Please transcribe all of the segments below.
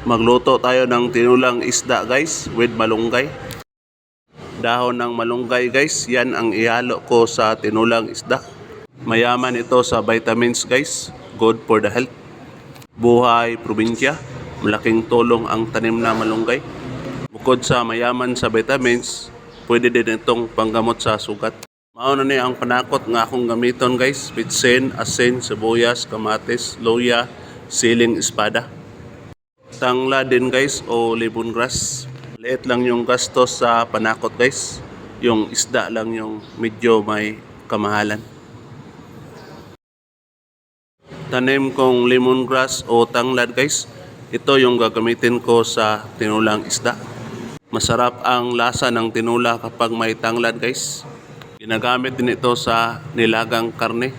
Magluto tayo ng tinulang isda guys with malunggay. Dahon ng malunggay guys, yan ang ihalo ko sa tinulang isda. Mayaman ito sa vitamins guys, good for the health. Buhay probinsya, malaking tulong ang tanim na malunggay. Bukod sa mayaman sa vitamins, pwede din itong panggamot sa sugat. Mauna ni ang panakot nga akong gamiton guys, bitsin, asin, sibuyas, kamatis, luya, siling espada. Tangla din guys o lemongrass. Liit lang yung gastos sa panakot guys. Yung isda lang yung medyo may kamahalan. Tanim kong lemongrass o tanglad guys. Ito yung gagamitin ko sa tinulang isda. Masarap ang lasa ng tinula kapag may tanglad guys. Ginagamit din ito sa nilagang karne.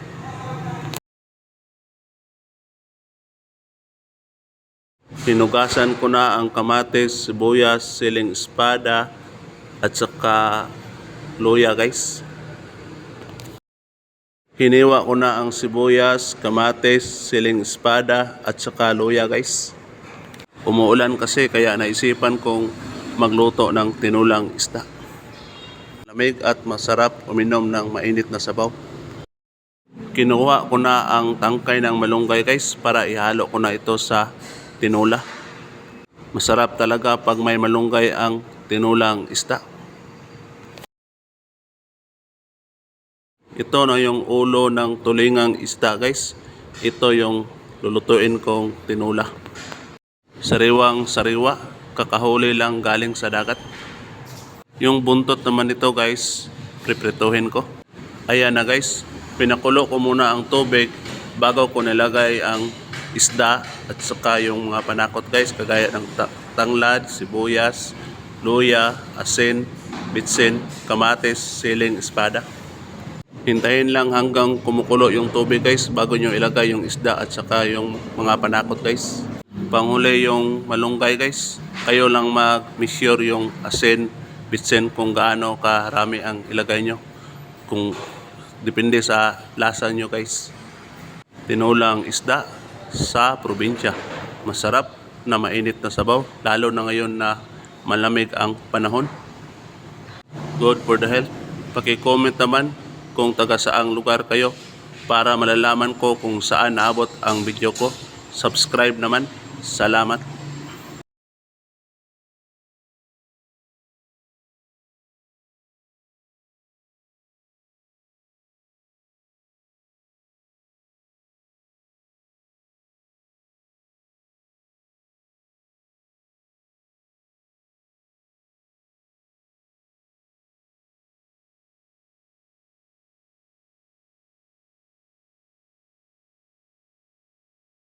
Hinugasan ko na ang kamatis, sibuyas, siling espada at saka luya guys. Hiniwa ko na ang sibuyas, kamatis, siling espada at saka luya guys. Umuulan kasi kaya naisipan kong magluto ng tinulang isda. Lamig at masarap uminom ng mainit na sabaw. Kinuha ko na ang tangkay ng malunggay guys para ihalo ko na ito sa tinula. Masarap talaga pag may malunggay ang tinulang isda. Ito na yung ulo ng tulingang isda guys. Ito yung lulutuin kong tinula. Sariwang sariwa, kakahuli lang galing sa dagat. Yung buntot naman ito guys, priprituhin ko. Ayan na guys, pinakulo ko muna ang tubig bago ko nilagay ang isda at saka yung mga panakot guys, kagaya ng tanglad, sibuyas, luya, asin, bitsin, kamatis, siling espada. Hintayin lang hanggang kumukulo yung tubig guys bago nyo ilagay yung isda at saka yung mga panakot guys. Panghuli yung malunggay guys, kayo lang mag-measure yung asin, bitsin kung gaano karami ang ilagay nyo. Kung depende sa lasa nyo guys. Tinulang isda sa probinsya. Masarap na mainit na sabaw, lalo na ngayon na malamig ang panahon. Good for the health. Paki-comment naman kung taga saang lugar kayo para malalaman ko kung saan naabot ang video ko. Subscribe naman. Salamat.